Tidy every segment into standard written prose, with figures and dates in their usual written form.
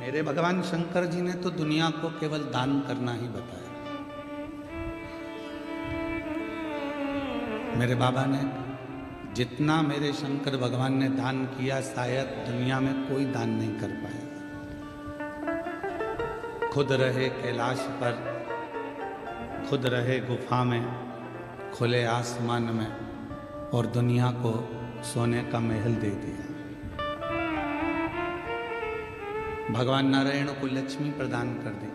मेरे भगवान शंकर जी ने तो दुनिया को केवल दान करना ही बताया। मेरे बाबा ने जितना मेरे शंकर भगवान ने दान किया शायद दुनिया में कोई दान नहीं कर पाया। खुद रहे कैलाश पर, खुद रहे गुफा में, खुले आसमान में, और दुनिया को सोने का महल दे दिया। भगवान नारायण को लक्ष्मी प्रदान कर दी,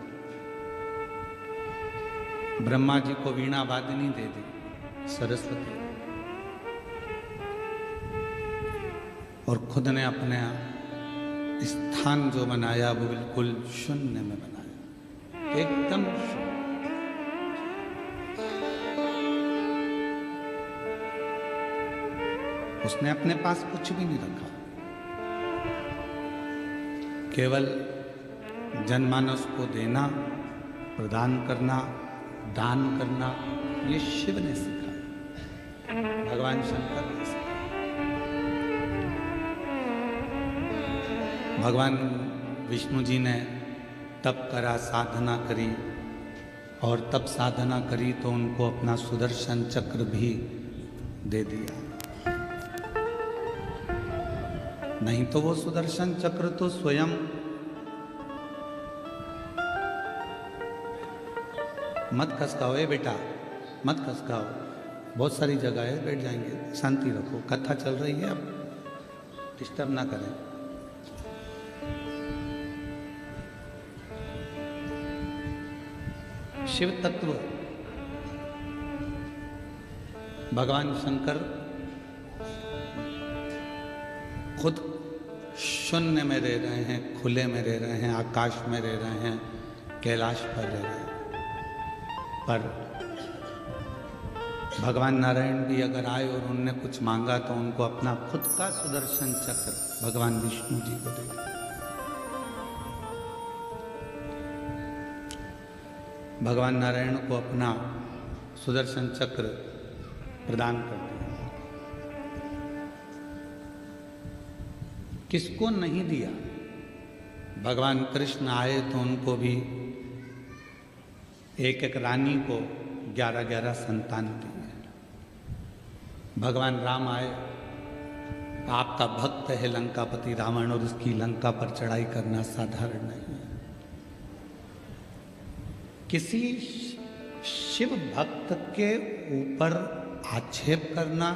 ब्रह्मा जी को वीणा वादनी दे दी, सरस्वती, और खुद ने अपने स्थान जो बनाया वो बिल्कुल शून्य में बनाया, एकदम शून्य। उसने अपने पास कुछ भी नहीं रखा, केवल जनमानस को देना, प्रदान करना, दान करना, ये शिव ने सिखाया, भगवान शंकर ने सिखाया। भगवान विष्णु जी ने तप करा, साधना करी, और तब साधना करी तो उनको अपना सुदर्शन चक्र भी दे दिया। नहीं तो वो सुदर्शन चक्र तो स्वयं मत खसकाओ, बेटा मत खसकाओ, बहुत सारी जगह है, बैठ जाएंगे, शांति रखो, कथा चल रही है, अब डिस्टर्ब ना करें। शिव तत्व भगवान शंकर खुद शून्य में रह रहे हैं, खुले में रह रहे हैं, आकाश में रह रहे हैं, कैलाश पर रह रहे हैं। पर भगवान नारायण भी अगर आए और उनने कुछ मांगा तो उनको अपना खुद का सुदर्शन चक्र भगवान विष्णु जी को दे दिया। भगवान नारायण को अपना सुदर्शन चक्र प्रदान कर दिया। किसको नहीं दिया? भगवान कृष्ण आए तो उनको भी एक एक रानी को 11-11 संतान दिए। भगवान राम आए, आपका भक्त है लंकापति रावण, और उसकी लंका पर चढ़ाई करना साधारण नहीं है। किसी शिव भक्त के ऊपर आक्षेप करना,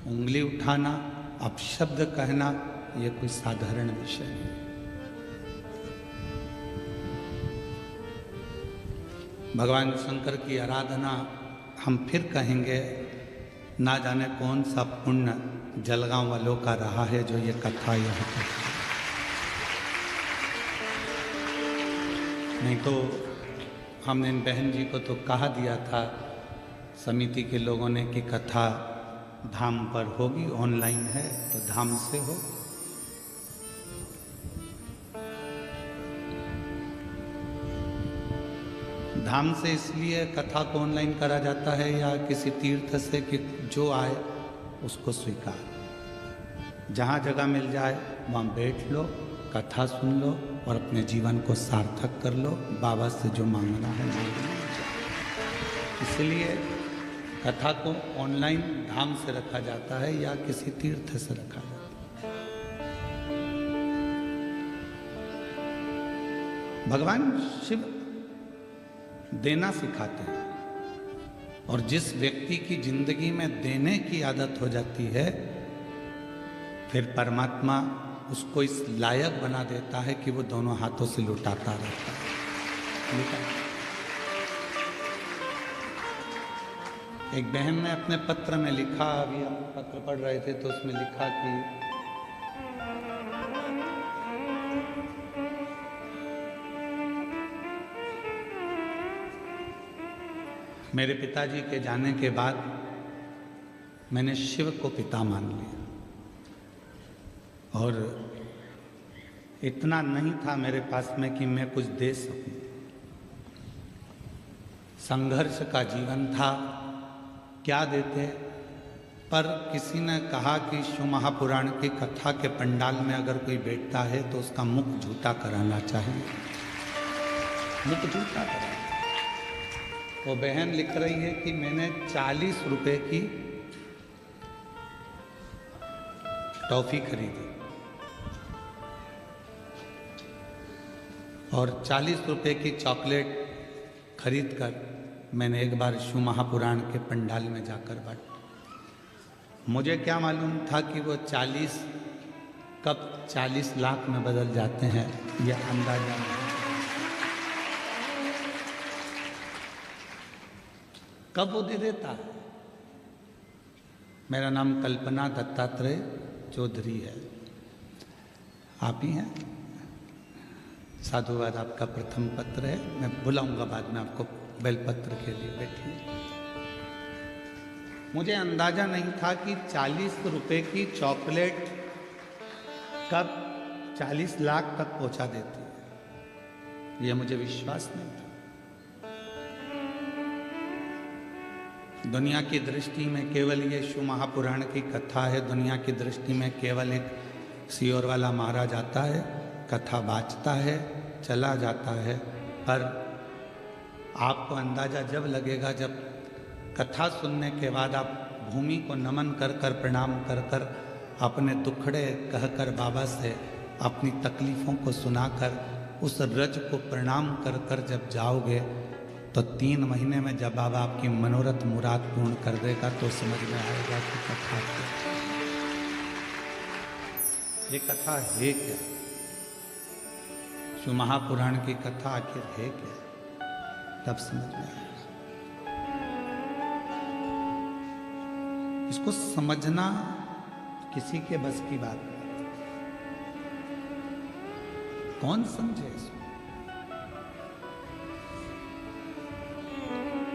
उंगली उठाना, अपशब्द कहना, यह कोई साधारण विषय नहीं। भगवान शंकर की आराधना हम फिर कहेंगे, ना जाने कौन सा पुण्य जलगांव वालों का रहा है जो ये कथा यहाँ पर। नहीं तो हमने इन बहन जी को तो कहा दिया था समिति के लोगों ने कि कथा धाम पर होगी, ऑनलाइन है तो धाम से हो। धाम से इसलिए कथा को ऑनलाइन करा जाता है या किसी तीर्थ से कि जो आए उसको स्वीकार। जहाँ जगह मिल जाए वहाँ बैठ लो, कथा सुन लो और अपने जीवन को सार्थक कर लो। बाबा से जो मांगना है मांग लो। इसलिए कथा को ऑनलाइन धाम से रखा जाता है या किसी तीर्थ से रखा जाता है। भगवान शिव देना सिखाते हैं, और जिस व्यक्ति की जिंदगी में देने की आदत हो जाती है फिर परमात्मा उसको इस लायक बना देता है कि वो दोनों हाथों से लुटाता रहता है। एक बहन ने अपने पत्र में लिखा, अभी हम पत्र पढ़ रहे थे तो उसमें लिखा कि मेरे पिताजी के जाने के बाद मैंने शिव को पिता मान लिया, और इतना नहीं था मेरे पास में कि मैं कुछ दे सकूं। संघर्ष का जीवन था, क्या देते? पर किसी ने कहा कि शिव महापुराण की कथा के पंडाल में अगर कोई बैठता है तो उसका मुख झूठा कराना चाहिए, मुख झूठा कराना। वो बहन लिख रही है कि मैंने 40 रुपए की टॉफी खरीदी और 40 रुपए की चॉकलेट खरीद कर मैंने एक बार शिव महापुराण के पंडाल में जाकर बांटी। मुझे क्या मालूम था कि वो 40 कब 40 लाख में बदल जाते हैं, यह अंदाजा नहीं। कब वो दे देता है। मेरा नाम कल्पना दत्तात्रेय चौधरी है, आप ही हैं। साधुवाद आपका प्रथम पत्र है, मैं बुलाऊंगा बाद में आपको बेलपत्र के लिए, बैठिए। मुझे अंदाजा नहीं था कि 40 रुपए की चॉकलेट कब 40 लाख तक पहुंचा देती है, यह मुझे विश्वास नहीं था। दुनिया की दृष्टि में केवल ये शिव महापुराण की कथा है। दुनिया की दृष्टि में केवल एक सियोर वाला महाराज आता है, कथा बाँचता है, चला जाता है। पर आपको अंदाजा जब लगेगा जब कथा सुनने के बाद आप भूमि को नमन कर कर प्रणाम कर कर अपने दुखड़े कहकर बाबा से अपनी तकलीफ़ों को सुनाकर उस रज को प्रणाम कर कर जब जाओगे तो 3 महीने में जब बाबा आपकी मनोरथ मुराद पूर्ण कर देगा तो समझ में आएगा कि कथा क्या, ये कथा है क्या, शिव महापुराण की कथा आखिर है क्या, तब समझ में आएगा। इसको समझना किसी के बस की बात नहीं। कौन समझे इसको?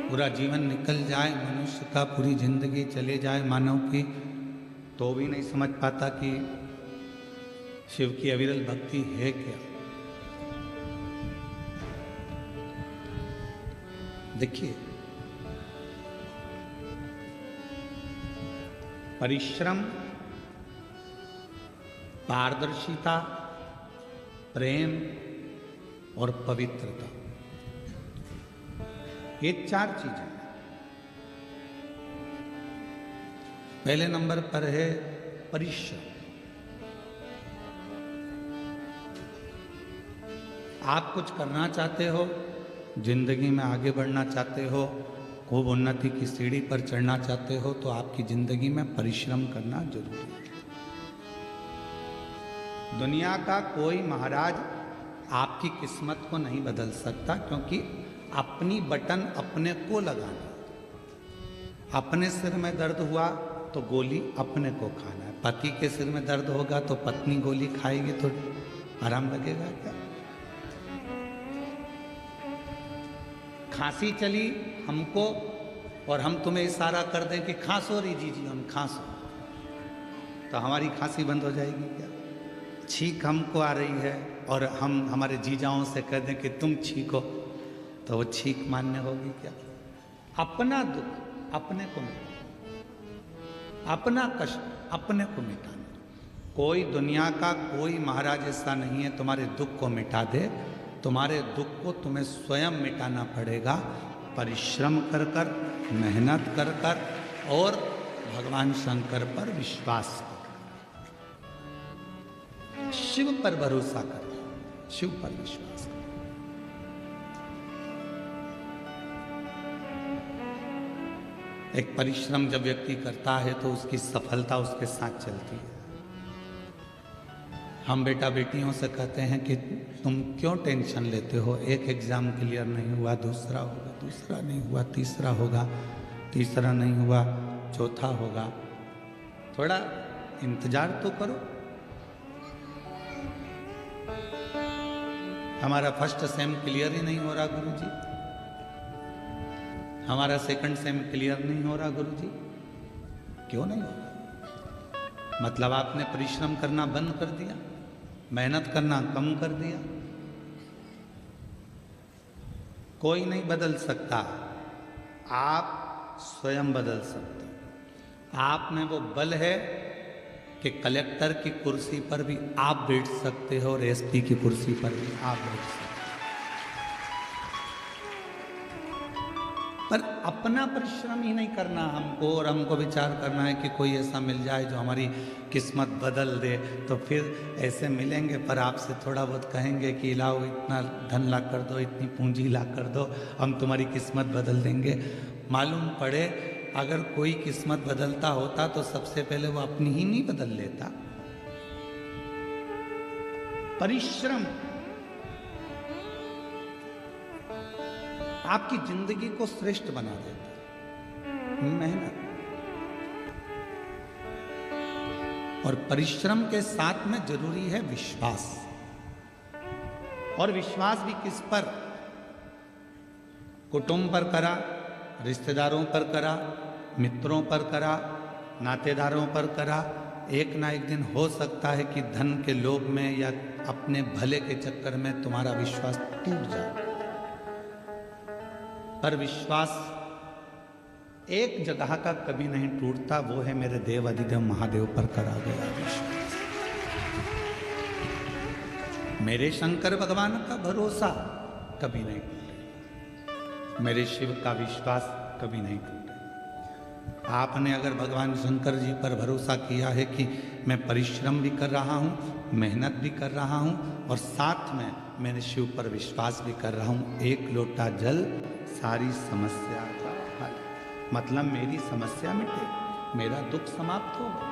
पूरा जीवन निकल जाए मनुष्य का, पूरी जिंदगी चले जाए मानव की, तो भी नहीं समझ पाता कि शिव की अविरल भक्ति है क्या। देखिए, परिश्रम, पारदर्शिता, प्रेम और पवित्रता, ये 4 चीजें। पहले नंबर पर है परिश्रम। आप कुछ करना चाहते हो, जिंदगी में आगे बढ़ना चाहते हो, खूब उन्नति की सीढ़ी पर चढ़ना चाहते हो, तो आपकी जिंदगी में परिश्रम करना जरूरी है। दुनिया का कोई महाराज आपकी किस्मत को नहीं बदल सकता, क्योंकि अपनी बटन अपने को लगाना। अपने सिर में दर्द हुआ तो गोली अपने को खाना है। पति के सिर में दर्द होगा तो पत्नी गोली खाएगी तो आराम लगेगा क्या? खांसी चली हमको और हम तुम्हें इशारा कर दें कि खांसो री जी हम खांसो, तो हमारी खांसी बंद हो जाएगी क्या? छींक हमको आ रही है और हम हमारे जीजाओं से कह दें कि तुम छींको, तो वो छींक मान्य होगी क्या? अपना दुख अपने को मिटाना, अपना कष्ट अपने को मिटाना। कोई दुनिया का कोई महाराज ऐसा नहीं है तुम्हारे दुख को मिटा दे। तुम्हारे दुख को तुम्हें स्वयं मिटाना पड़ेगा, परिश्रम कर कर, मेहनत कर कर और भगवान शंकर पर विश्वास कर, शिव पर भरोसा कर, शिव पर विश्वास कर। एक परिश्रम जब व्यक्ति करता है तो उसकी सफलता उसके साथ चलती है। हम बेटा बेटियों से कहते हैं कि तुम क्यों टेंशन लेते हो, एक एग्ज़ाम क्लियर नहीं हुआ, दूसरा होगा, दूसरा नहीं हुआ, तीसरा होगा, तीसरा नहीं हुआ, चौथा होगा, थोड़ा इंतजार तो करो। हमारा फर्स्ट सेम क्लियर ही नहीं हो रहा गुरुजी, हमारा सेकंड सेम क्लियर नहीं हो रहा गुरुजी, क्यों नहीं हो रहा? मतलब आपने परिश्रम करना बंद कर दिया, मेहनत करना कम कर दिया। कोई नहीं बदल सकता, आप स्वयं बदल सकते। आप में वो बल है कि कलेक्टर की कुर्सी पर भी आप बैठ सकते हो और एसपी की कुर्सी पर भी आप बैठ सकते हो, पर अपना परिश्रम ही नहीं करना हमको, और हमको विचार करना है कि कोई ऐसा मिल जाए जो हमारी किस्मत बदल दे। तो फिर ऐसे मिलेंगे पर आपसे थोड़ा बहुत कहेंगे कि लाओ इतना धन ला कर दो, इतनी पूंजी ला कर दो, हम तुम्हारी किस्मत बदल देंगे। मालूम पड़े अगर कोई किस्मत बदलता होता तो सबसे पहले वो अपनी ही नहीं बदल लेता। परिश्रम आपकी जिंदगी को श्रेष्ठ बना देता। मेहनत और परिश्रम के साथ में जरूरी है विश्वास, और विश्वास भी किस पर? कुटुंब पर करा, रिश्तेदारों पर करा, मित्रों पर करा, नातेदारों पर करा। एक ना एक दिन हो सकता है कि धन के लोभ में या अपने भले के चक्कर में तुम्हारा विश्वास टूट जाए, पर विश्वास एक जगह का कभी नहीं टूटता, वो है मेरे देव अधिदेव महादेव पर करा गया विश्वास। मेरे शंकर भगवान का भरोसा कभी नहीं टूटेगा, मेरे शिव का विश्वास कभी नहीं टूटेगा। आपने अगर भगवान शंकर जी पर भरोसा किया है कि मैं परिश्रम भी कर रहा हूँ, मेहनत भी कर रहा हूँ, और साथ में मैंने शिव पर विश्वास भी कर रहा हूँ, एक लोटा जल सारी समस्या का हल, मतलब मेरी समस्या मिटे, मेरा दुख समाप्त होगा,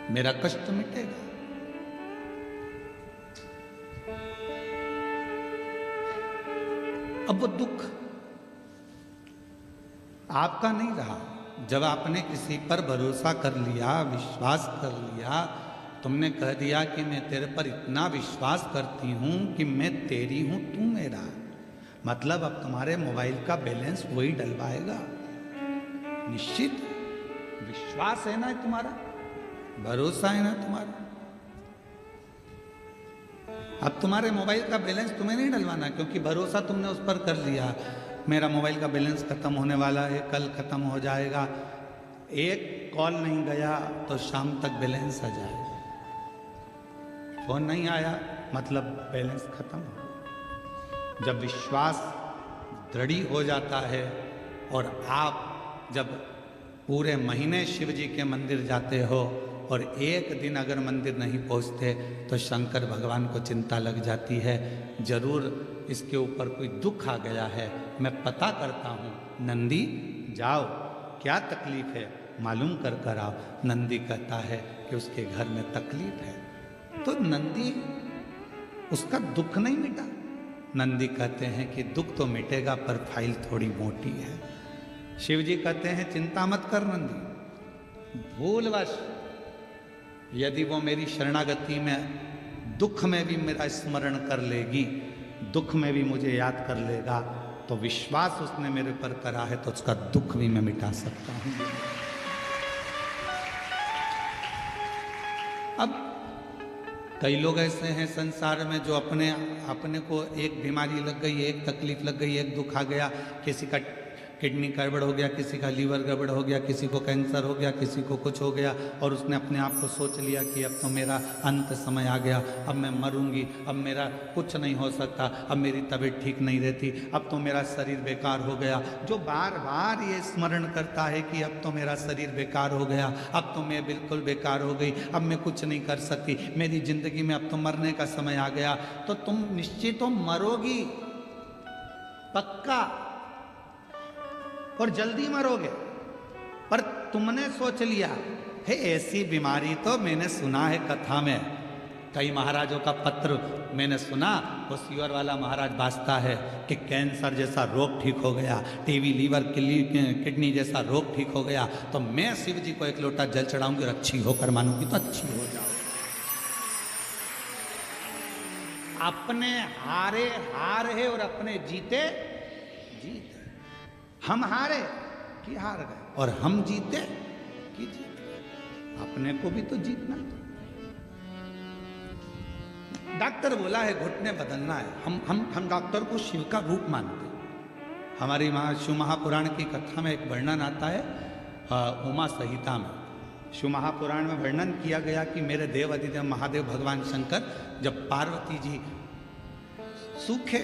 मेरा कष्ट मिटेगा। अब वो दुख आपका नहीं रहा। जब आपने किसी पर भरोसा कर लिया, विश्वास कर लिया, तुमने कह दिया कि मैं तेरे पर इतना विश्वास करती हूं कि मैं तेरी हूं, तू मेरा, मतलब अब तुम्हारे मोबाइल का बैलेंस वही डलवाएगा। निश्चित विश्वास है ना तुम्हारा, भरोसा है ना तुम्हारा। अब तुम्हारे मोबाइल का बैलेंस तुम्हें नहीं डलवाना, क्योंकि भरोसा तुमने उस पर कर लिया। मेरा मोबाइल का बैलेंस खत्म होने वाला है, कल खत्म हो जाएगा, एक कॉल नहीं गया तो शाम तक बैलेंस आ जाएगा। फोन नहीं आया मतलब बैलेंस खत्म हो। जब विश्वास दृढ़ हो जाता है और आप जब पूरे महीने शिव जी के मंदिर जाते हो और एक दिन अगर मंदिर नहीं पहुंचते तो शंकर भगवान को चिंता लग जाती है, जरूर इसके ऊपर कोई दुख आ गया है, मैं पता करता हूँ। नंदी जाओ, क्या तकलीफ है मालूम कर आओ। नंदी कहता है कि उसके घर में तकलीफ है, तो नंदी उसका दुख नहीं मिटा। नंदी कहते हैं कि दुख तो मिटेगा पर फाइल थोड़ी मोटी है। शिव जी कहते हैं चिंता मत कर नंदी, भूलवश यदि वो मेरी शरणागति में दुख में भी मेरा स्मरण कर लेगी, दुख में भी मुझे याद कर लेगा, तो विश्वास उसने मेरे पर करा है तो उसका दुख भी मैं मिटा सकता हूं। अब कई लोग ऐसे हैं संसार में जो अपने को एक बीमारी लग गई, एक तकलीफ लग गई, एक दुख आ गया, किसी का किडनी गड़बड़ हो गया, किसी का लीवर गड़बड़ हो गया, किसी को कैंसर हो गया, किसी को कुछ हो गया, और उसने अपने आप को सोच लिया कि अब तो मेरा अंत समय आ गया, अब मैं मरूंगी, अब मेरा कुछ नहीं हो सकता, अब मेरी तबीयत ठीक नहीं रहती, अब तो मेरा शरीर बेकार हो गया। जो बार बार ये स्मरण करता है कि अब तो मेरा शरीर बेकार हो गया, अब तो मैं बिल्कुल बेकार हो गई, अब मैं कुछ नहीं कर सकती, मेरी जिंदगी में अब तो मरने का समय आ गया, तो तुम निश्चित तो मरोगी, पक्का, और जल्दी मरोगे। पर तुमने सोच लिया है ऐसी बीमारी, तो मैंने सुना है कथा में कई महाराजों का पत्र मैंने सुना, वो सीवर वाला महाराज बाजता है कि कैंसर जैसा रोग ठीक हो गया, टीबी लीवर किडनी जैसा रोग ठीक हो गया, तो मैं शिव जी को एक लोटा जल चढ़ाऊंगी और अच्छी होकर मानूंगी तो अच्छी हो जाओ। अपने हारे हार है और अपने जीते जीत। हम हारे कि हार गए और हम जीते कि जीत गए, अपने को भी तो जीतना। डॉक्टर बोला है घुटने बदलना है, हम डॉक्टर को शिव का रूप मानते हैं, हमारी शिव महापुराण की कथा में एक वर्णन आता है उमा संहिता में। शिव महापुराण में वर्णन किया गया कि मेरे देव अधिदेव महादेव भगवान शंकर जब पार्वती जी सूखे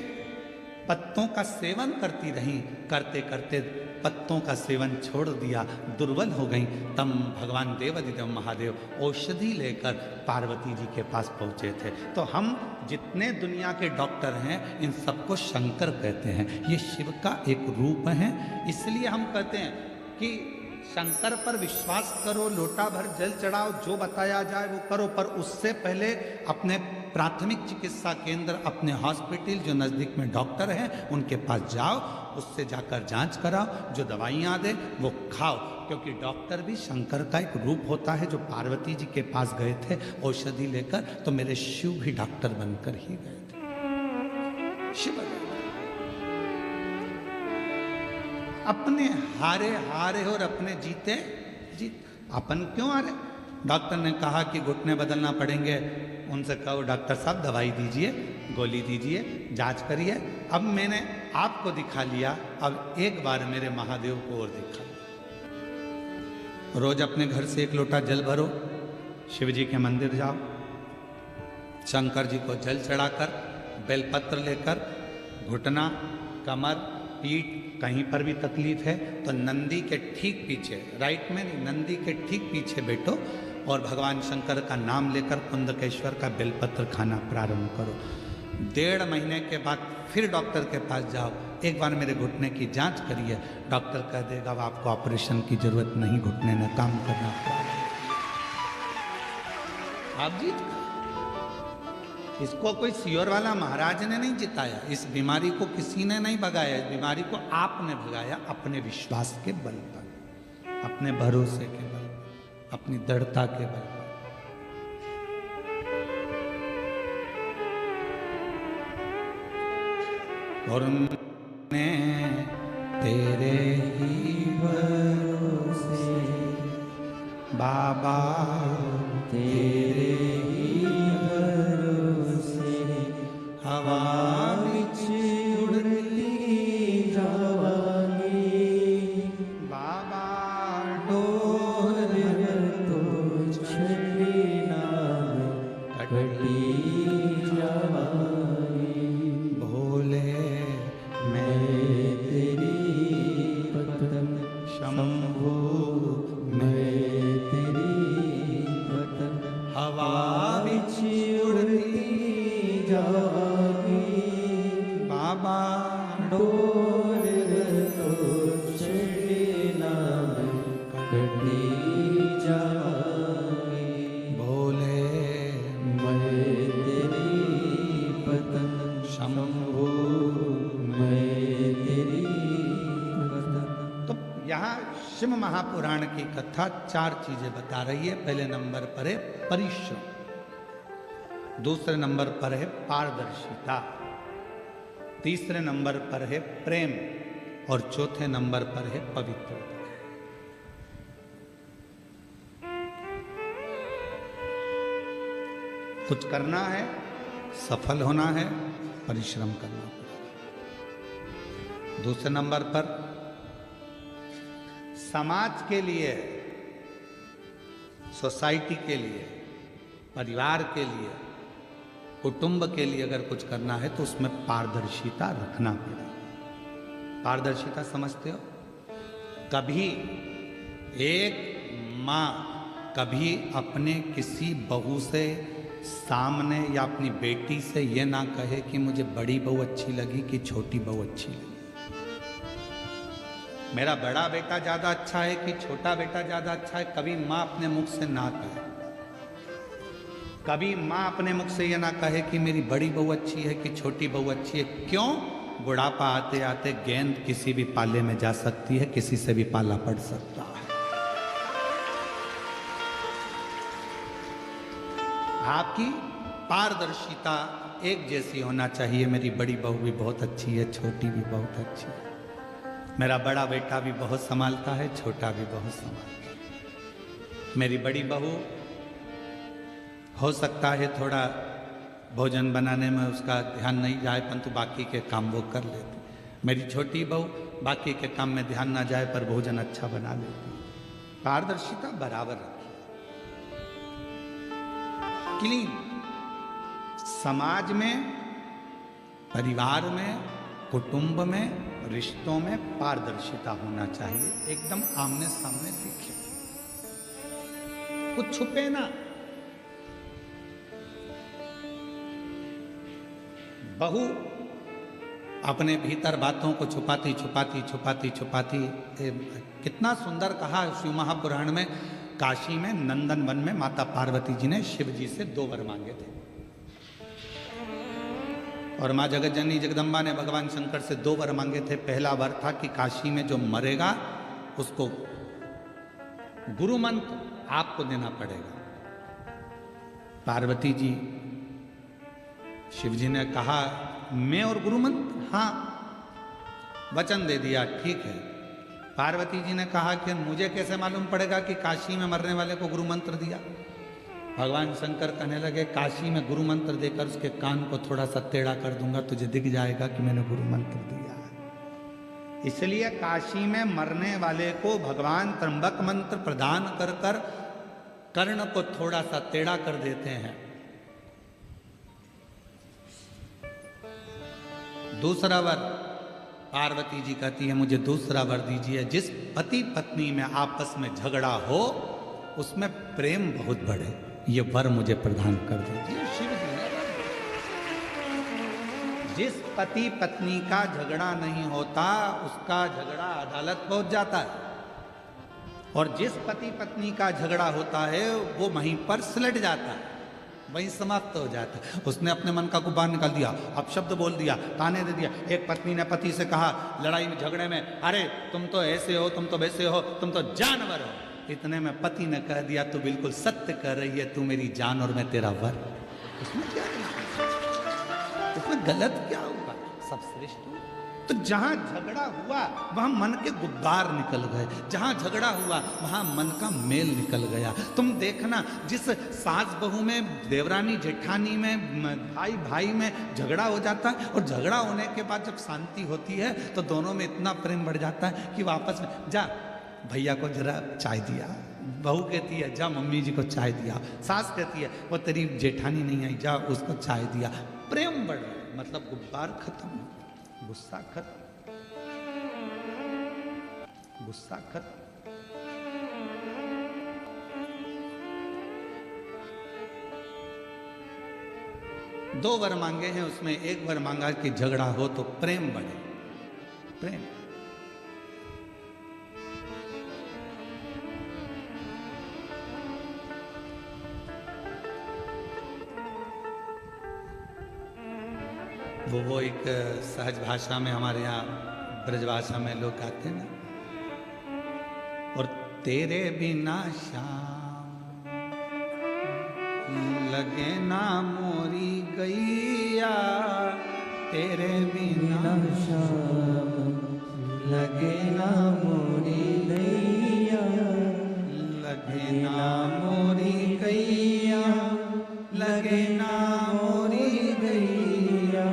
पत्तों का सेवन करती रहीं, करते करते पत्तों का सेवन छोड़ दिया, दुर्बल हो गई, तब भगवान देव अधिदेव महादेव औषधि लेकर पार्वती जी के पास पहुंचे थे। तो हम जितने दुनिया के डॉक्टर हैं इन सबको शंकर कहते हैं, ये शिव का एक रूप है। इसलिए हम कहते हैं कि शंकर पर विश्वास करो, लोटा भर जल चढ़ाओ, जो बताया जाए वो करो, पर उससे पहले अपने प्राथमिक चिकित्सा केंद्र, अपने हॉस्पिटल जो नज़दीक में डॉक्टर हैं उनके पास जाओ, उससे जाकर जांच कराओ, जो दवाइयाँ दे वो खाओ, क्योंकि डॉक्टर भी शंकर का एक रूप होता है। जो पार्वती जी के पास गए थे औषधि लेकर, तो मेरे शिव भी डॉक्टर बनकर ही गए थे। शिव अपने हारे हारे और अपने जीते जीत। अपन क्यों हारे? डॉक्टर ने कहा कि घुटने बदलना पड़ेंगे, उनसे कहो डॉक्टर साहब दवाई दीजिए, गोली दीजिए, जांच करिए। अब मैंने आपको दिखा लिया, अब एक बार मेरे महादेव को और दिखा। रोज अपने घर से एक लोटा जल भरो, शिव जी के मंदिर जाओ, शंकर जी को जल चढ़ाकर बेलपत्र लेकर, घुटना, कमर, पीठ कहीं पर भी तकलीफ है तो नंदी के ठीक पीछे, राइट में नहीं, नंदी के ठीक पीछे बैठो और भगवान शंकर का नाम लेकर कुंदकेश्वर का बेलपत्र खाना प्रारंभ करो। 1.5 महीने के बाद फिर डॉक्टर के पास जाओ, एक बार मेरे घुटने की जांच करिए, डॉक्टर कह देगा अब आपको ऑपरेशन की जरूरत नहीं, घुटने में काम करना पड़ेगा। आप जीत गए। इसको कोई सियोर वाला महाराज ने नहीं जिताया, इस बीमारी को किसी ने नहीं भगाया, इस बीमारी को आपने भगाया अपने विश्वास के बल पर, अपने भरोसे के बल पर, अपनी दृढ़ता के बल पर। और मैं तेरे ही भरोसे बाबा, तेरे ही भरोसे हवा विच उड़ती जावांगी, बाबा डोर तो छड़ी ना कटी जावांगी। भोले मैं तेरी पतन शंभू, मैं तेरी पतन हवा विच उड़ती जावांगी, बाबा डोर तो छड़ी ना कटी जावांगी। भोले मैं तेरी पतन शंभू, मैं तेरी पतन। तो यहाँ शिव महापुराण की कथा 4 चीजें बता रही है। पहले नंबर पर है परिश्रम, दूसरे नंबर पर है पारदर्शिता, तीसरे नंबर पर है प्रेम और चौथे नंबर पर है पवित्रता। कुछ करना है, सफल होना है, परिश्रम करना पड़ेगा। दूसरे नंबर पर समाज के लिए, सोसाइटी के लिए, परिवार के लिए, कुटुंब के लिए अगर कुछ करना है तो उसमें पारदर्शिता रखना पड़ेगा। पारदर्शिता समझते हो? कभी एक माँ कभी अपने किसी बहू से सामने या अपनी बेटी से ये ना कहे कि मुझे बड़ी बहू अच्छी लगी कि छोटी बहू अच्छी लगी, मेरा बड़ा बेटा ज्यादा अच्छा है कि छोटा बेटा ज्यादा अच्छा है। कभी माँ अपने मुख से ना कहे, कभी माँ अपने मुख से ये ना कहे कि मेरी बड़ी बहू अच्छी है कि छोटी बहू अच्छी है। क्यों? बुढ़ापा आते आते गेंद किसी भी पाले में जा सकती है, किसी से भी पाला पड़ सकता है। आपकी पारदर्शिता एक जैसी होना चाहिए। मेरी बड़ी बहू भी बहुत अच्छी है, छोटी भी बहुत अच्छी है, मेरा बड़ा बेटा भी बहुत संभालता है, छोटा भी बहुत संभालता है। मेरी बड़ी बहू हो सकता है थोड़ा भोजन बनाने में उसका ध्यान नहीं जाए, परंतु बाकी के काम वो कर लेती। मेरी छोटी बहू बाकी के काम में ध्यान ना जाए पर भोजन अच्छा बना लेती है। पारदर्शिता बराबर रखिए, क्लीन। समाज में, परिवार में, कुटुंब में, रिश्तों में पारदर्शिता होना चाहिए, एकदम आमने सामने दिखे, कुछ छुपे ना। बहू अपने भीतर बातों को छुपाती छुपाती छुपाती छुपाती, कितना सुंदर कहा शिव महापुराण में, काशी में नंदन वन में माता पार्वती जी ने शिव जी से 2 वर मांगे थे, और माँ जगत जननी जगदम्बा ने भगवान शंकर से 2 वर मांगे थे। पहला वर था कि काशी में जो मरेगा उसको गुरु मंत्र आपको देना पड़ेगा। पार्वती जी, शिव जी ने कहा मैं और गुरु मंत्र, हाँ, वचन दे दिया, ठीक है। पार्वती जी ने कहा कि मुझे कैसे मालूम पड़ेगा कि काशी में मरने वाले को गुरु मंत्र दिया। भगवान शंकर कहने लगे काशी में गुरु मंत्र देकर उसके कान को थोड़ा सा टेढ़ा कर दूंगा, तुझे दिख जाएगा कि मैंने गुरु मंत्र दिया है। इसलिए काशी में मरने वाले को भगवान त्र्यंबक मंत्र प्रदान कर कर कर्ण को थोड़ा सा टेढ़ा कर देते हैं। दूसरा वर, पार्वती जी कहती है मुझे दूसरा वर दीजिए, जिस पति पत्नी में आपस में झगड़ा हो उसमें प्रेम बहुत बढ़े, ये वर मुझे प्रदान कर दीजिए। शिव जी ने, जिस पति पत्नी का झगड़ा नहीं होता उसका झगड़ा अदालत पहुंच जाता है, और जिस पति पत्नी का झगड़ा होता है वो वहीं पर सिलट जाता है, वहीं समाप्त हो जाता है। उसने अपने मन का गुबार निकाल दिया, अपशब्द बोल दिया, ताने दे दिया। एक पत्नी ने पति से कहा लड़ाई में झगड़े में, अरे तुम तो ऐसे हो, तुम तो वैसे हो, तुम तो जानवर हो। इतने में पति ने कह दिया तू बिल्कुल सत्य कर रही है, तू मेरी जान और मैं तेरा वर। उसमें क्या, उसमें गलत क्या हुआ, सब श्रेष्ठ हुआ। तो जहां झगड़ा हुआ वहां मन के गुब्बार निकल गए, जहां झगड़ा हुआ वहां मन का मेल निकल गया। तुम देखना, जिस सास बहू में, देवरानी जेठानी में, भाई भाई में झगड़ा हो जाता है, और झगड़ा होने के बाद जब शांति होती है तो दोनों में इतना प्रेम बढ़ जाता है कि वापस में जा भैया को जरा चाय दिया, बहू कहती है जा मम्मी जी को चाय दिया, सास कहती है वो तेरी जेठानी नहीं आई, जा उसको चाय दिया। प्रेम बढ़ रहा है, मतलब गुब्बार खत्म, गुस्सा खत्म, गुस्सा खत्म। दो वर मांगे हैं, उसमें एक वर मांगा कि झगड़ा हो तो प्रेम बढ़े, प्रेम। वो एक सहज भाषा में, हमारे यहाँ ब्रजभाषा में लोग गाते हैं ना, और तेरे बिना शाम लगे ना मोरी गैया, तेरे बिना शाम लगे ना मोरी गैया, लगे ना मोरी गैया, लगे ना मोरी गैया,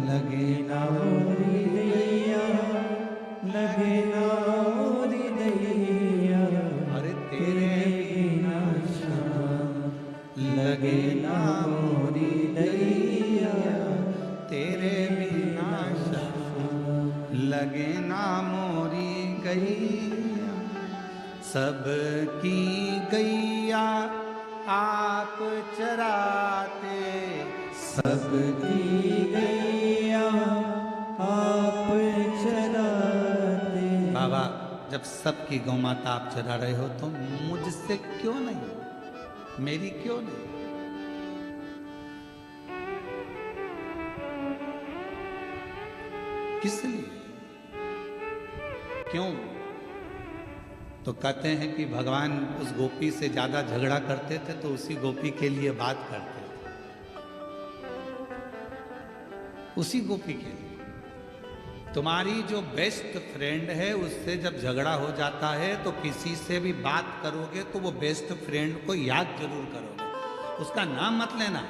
लगे ना मोरी गैया, लगे ना मोरी गैया, अरे तेरे बिना शाम लगे ना मोरी गैया, तेरे बिना शाम लगे ना मोरी गैया। सबकी गैया आप चराते, सबकी गैया आप चराते। बाबा, जब सबकी गौ माता आप चरा रहे हो तो मुझसे क्यों नहीं, मेरी क्यों नहीं? किस लिए, क्यों? तो कहते हैं कि भगवान उस गोपी से ज्यादा झगड़ा करते थे तो उसी गोपी के लिए बात करते थे, उसी गोपी के लिए। तुम्हारी जो बेस्ट फ्रेंड है उससे जब झगड़ा हो जाता है तो किसी से भी बात करोगे तो वो बेस्ट फ्रेंड को याद जरूर करोगे, उसका नाम मत लेना।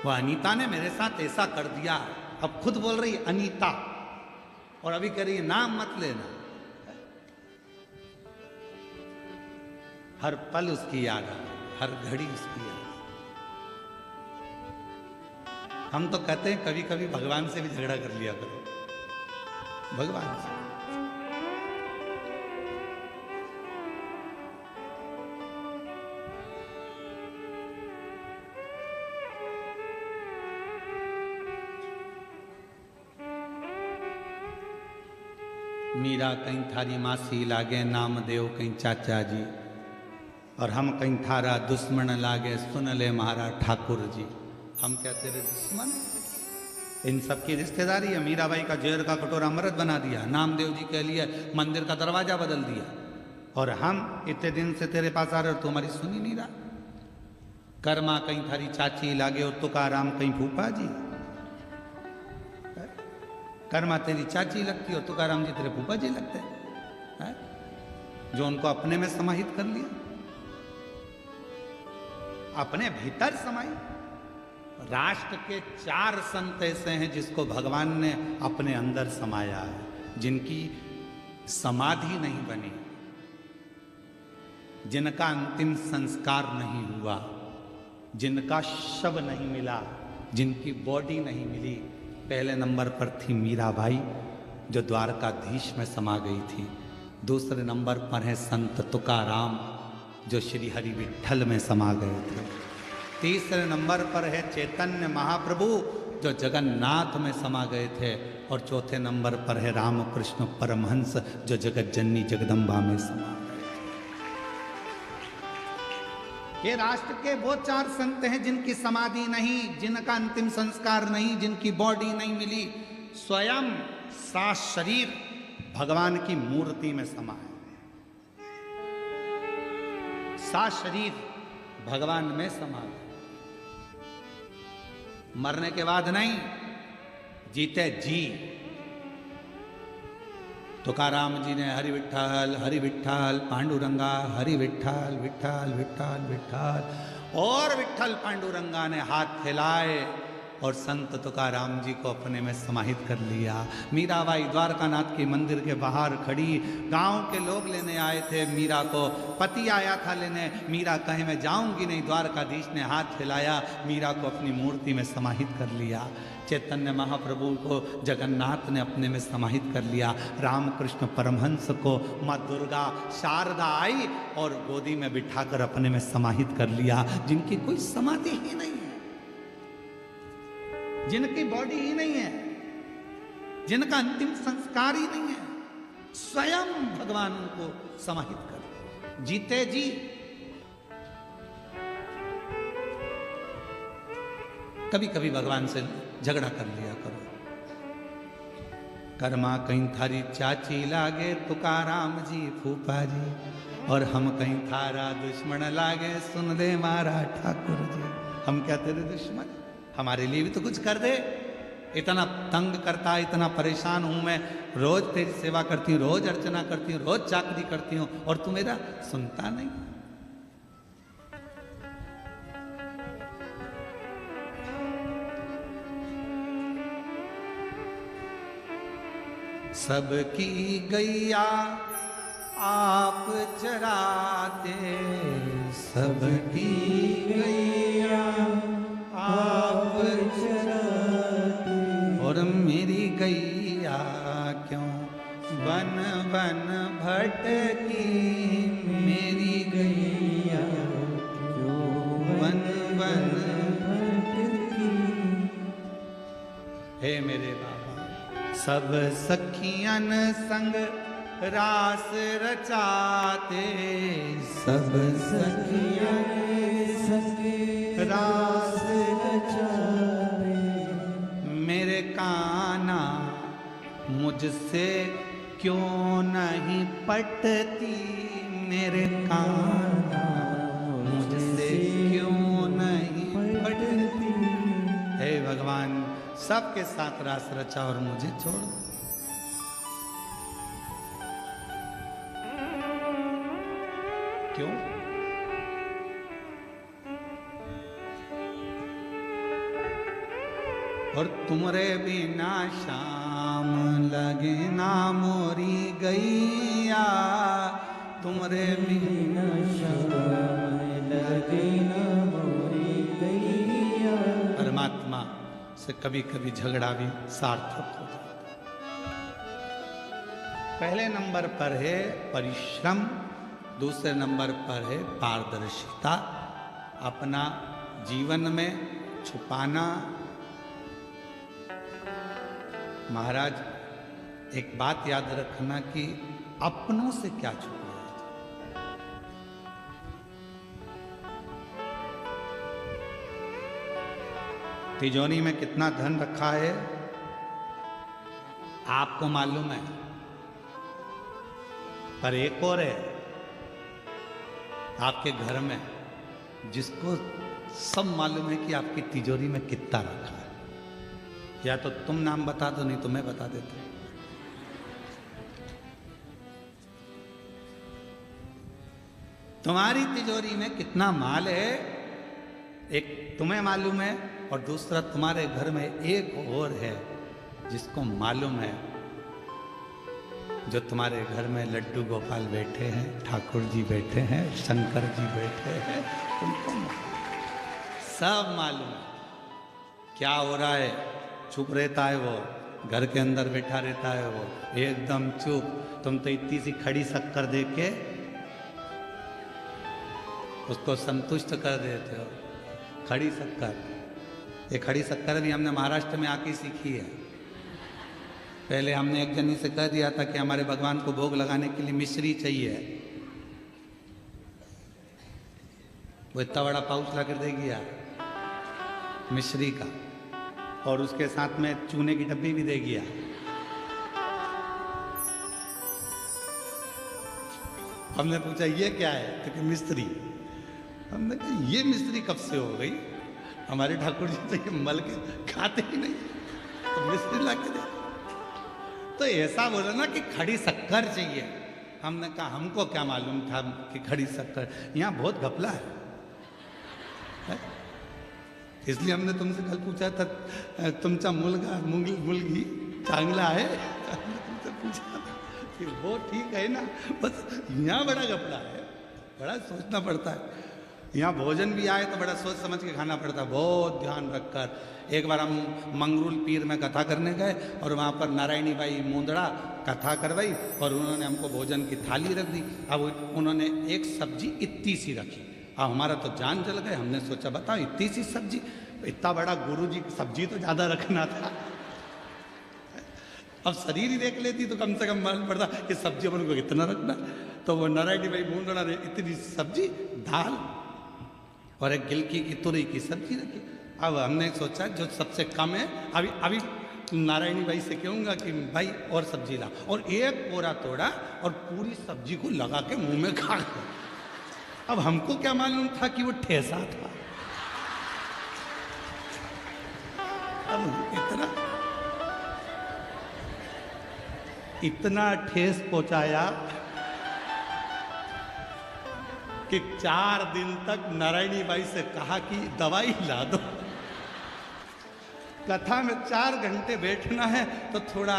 वो अनीता ने मेरे साथ ऐसा कर दिया, अब खुद बोल रही अनीता, और अभी कह रही है नाम मत लेना। हर पल उसकी याद आ रही, हर घड़ी उसकी याद। हम तो कहते हैं कभी कभी भगवान से भी झगड़ा कर लिया करो, भगवान से। मीरा कहीं थारी मासी लागे नामदेव कहीं चाचा जी, और हम कहीं थारा दुश्मन लागे सुन ले महारा ठाकुर जी। हम क्या तेरे दुश्मन? इन सब की रिश्तेदारी है। मीराबाई का जहर का कटोरा अमृत बना दिया, नामदेव जी के लिए मंदिर का दरवाजा बदल दिया, और हम इतने दिन से तेरे पास आ रहे हो, तुम्हारी सुनी नहीं रहा। कर्मा कहीं थारी चाची लागे और तुकाराम कहीं फूफा जी। कर्मा तेरी चाची लगती और तुकाराम जी तेरे फूफा जी लगते हैं, जो उनको अपने में समाहित कर लिया, अपने भीतर समाई। राष्ट्र के 4 संत ऐसे हैं जिसको भगवान ने अपने अंदर समाया है, जिनकी समाधि नहीं बनी, जिनका अंतिम संस्कार नहीं हुआ, जिनका शव नहीं मिला, जिनकी बॉडी नहीं मिली। पहले नंबर पर थी मीराबाई, जो द्वारकाधीश में समा गई थी। दूसरे नंबर पर है संत तुकाराम, जो श्री हरि विठल में समा गए थे। तीसरे नंबर पर है चैतन्य महाप्रभु, जो जगन्नाथ में समा गए थे। और चौथे नंबर पर है रामकृष्ण परमहंस, जो जगत जननी जगदम्बा में समा गए थे। ये राष्ट्र के वो 4 संत हैं जिनकी समाधि नहीं, जिनका अंतिम संस्कार नहीं, जिनकी बॉडी नहीं मिली। स्वयं सा शरीर भगवान की मूर्ति में समा है। सा शरीर भगवान में समा है। मरने के बाद नहीं, जीते जी। तुकाराम जी ने हरि विठ्ठल पांडुरंगा, हरि विठ्ठल विठ्ठल विठ्ठल विठ्ठल, और विठ्ठल पांडुरंगा ने हाथ फैलाए और संत तुकाराम जी को अपने में समाहित कर लिया। मीराबाई द्वारकानाथ के मंदिर के बाहर खड़ी, गांव के लोग लेने आए थे मीरा को, पति आया था लेने। मीरा कहे मैं जाऊंगी नहीं, द्वारकाधीश ने हाथ फैलाया, मीरा को अपनी मूर्ति में समाहित कर लिया। चैतन्य महाप्रभु को जगन्नाथ ने अपने में समाहित कर लिया। रामकृष्ण परमहंस को माँ दुर्गा शारदा आई और गोदी में बिठाकर अपने में समाहित कर लिया, जिनकी कोई समाधि ही नहीं है, जिनकी बॉडी ही नहीं है, जिनका अंतिम संस्कार ही नहीं है। स्वयं भगवान उनको समाहित कर जीते जी। कभी कभी भगवान से झगड़ा कर लिया करो। कर्मा कहीं थारी चाची लागे तुकाराम जी फूफा जी, और हम कहीं थारा दुश्मन लागे सुन ले मारा ठाकुर जी। हम क्या तेरे दुश्मन? हमारे लिए भी तो कुछ कर दे। इतना तंग करता, इतना परेशान हूं मैं, रोज तेरी सेवा करती हूँ, रोज अर्चना करती हूँ, रोज चाकरी करती हूँ, और तू मेरा सुनता नहीं। सबकी गैया आप चराते, सबकी गैया आप चराते, और मेरी गैया क्यों बन बन भटकी, मेरी गैया क्यों बन बन भटकी। हे मेरे बाबा, सब सखियन संग रास रचाते, सब सखियन संग रास रचाते, मेरे कान्हा मुझसे क्यों नहीं पटती, मेरे कान्हा मुझसे क्यों नहीं पटती। हे भगवान, सबके साथ रास रचा और मुझे छोड़ दो। क्यों? और तुमरे बिना श्याम काम लगे ना मोरी गैया, तुमरे बिना श्याम लगे ना मोरी गैया। परमात्मा से कभी कभी झगड़ा भी सार्थक हो जाता। पहले नंबर पर है परिश्रम, दूसरे नंबर पर है पारदर्शिता। अपना जीवन में छुपाना। महाराज एक बात याद रखना कि अपनों से क्या छुपाया जाए। तिजोरी में कितना धन रखा है आपको मालूम है, पर एक और है आपके घर में जिसको सब मालूम है कि आपकी तिजोरी में कितना रखा है। या तो तुम नाम बता दो, नहीं तो मैं बता देता हूं। तुम्हारी तिजोरी में कितना माल है, एक तुम्हें मालूम है और दूसरा तुम्हारे घर में एक और है जिसको मालूम है। जो तुम्हारे घर में लड्डू गोपाल बैठे हैं, ठाकुर जी बैठे हैं, शंकर जी बैठे हैं, तुमको सब मालूम है क्या हो रहा है। चुप रहता है वो, घर के अंदर बैठा रहता है वो एकदम चुप। तुम तो इतनी सी खड़ी शक्कर दे के उसको संतुष्ट कर देते हो। खड़ी शक्कर, ये खड़ी शक्कर भी हमने महाराष्ट्र में आके सीखी है। पहले हमने एक जनी से कह दिया था कि हमारे भगवान को भोग लगाने के लिए मिश्री चाहिए, वो इतना बड़ा पाउच ला कर दे गया मिश्री का, और उसके साथ में चूने की डब्बी भी दे गया। हमने पूछा ये क्या है, तो मिस्त्री। हमने कहा ये मिस्त्री कब से हो गई, हमारे ठाकुर जी तो ये मल के खाते ही नहीं, तो मिस्त्री ला के दे। तो ऐसा बोला ना कि खड़ी शक्कर चाहिए। हमने कहा हमको क्या मालूम था कि खड़ी शक्कर, यहाँ बहुत घपला है, इसलिए हमने तुमसे कल पूछा था तुमचा मुलगा मुलगी चांगला है, तुमसे पूछा कि वो ठीक है ना। बस यहाँ बड़ा घपला है, बड़ा सोचना पड़ता है। यहाँ भोजन भी आए तो बड़ा सोच समझ के खाना पड़ता है, बहुत ध्यान रखकर। एक बार हम मंगरूल पीर में कथा करने गए और वहाँ पर नारायणी बाई मुंदड़ा कथा करवाई और उन्होंने हमको भोजन की थाली रख दी। अब उन्होंने एक सब्जी इतनी सी रखी, अब हमारा तो जान जल गए। हमने सोचा बताओ इतनी सी सब्जी, इतना बड़ा गुरु जी की सब्जी तो ज़्यादा रखना था। अब शरीर ही देख लेती तो कम से कम मालूम पड़ता कि सब्जी अपन को कितना रखना। तो वो नारायणी बाई मुंदड़ा ने इतनी सब्जी, दाल और एक गिलकी की तुरई की सब्जी रखी। अब हमने सोचा जो सबसे कम है, अभी नारायणी बाई से कहूँगा कि भाई और सब्जी ला, और एक पोरा तोड़ा और पूरी सब्जी को लगा के मुंह में खा गया। अब हमको क्या मालूम था कि वो ठेसा था। अब इतना ठेस पहुंचाया कि 4 दिन तक नारायणी बाई से कहा कि दवाई ला दो। कथा में 4 घंटे बैठना है तो थोड़ा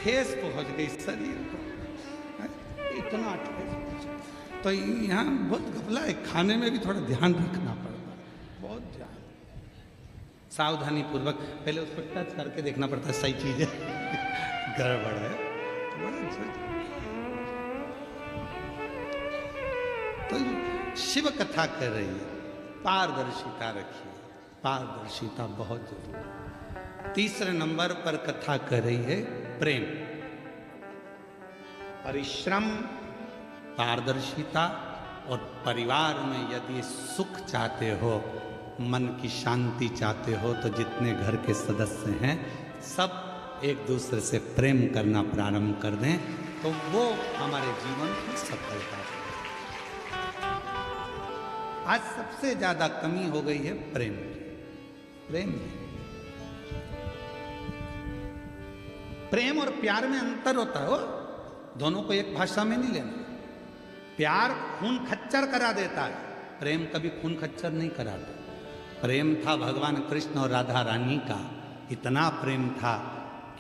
ठेस पहुंच गई शरीर को, इतना ठेस पहुंचा। तो यहाँ बहुत घपला है, खाने में भी थोड़ा ध्यान रखना पड़ता है, बहुत ध्यान, सावधानी पूर्वक। पहले उसको टच करके देखना पड़ता है सही चीज है गड़बड़ है। तो शिव कथा कर रही है, पारदर्शिता रखिए, पारदर्शिता बहुत जरूरी है। तीसरे नंबर पर कथा कर रही है प्रेम, परिश्रम, पारदर्शिता। और परिवार में यदि सुख चाहते हो, मन की शांति चाहते हो, तो जितने घर के सदस्य हैं सब एक दूसरे से प्रेम करना प्रारंभ कर दें तो वो हमारे जीवन की सफलता है। आज सबसे ज्यादा कमी हो गई है प्रेम की। प्रेम और प्यार में अंतर होता है, दोनों को एक भाषा में नहीं लेना। प्यार खून खच्चर करा देता है, प्रेम कभी खून खच्चर नहीं कराता। प्रेम था भगवान कृष्ण और राधा रानी का, इतना प्रेम था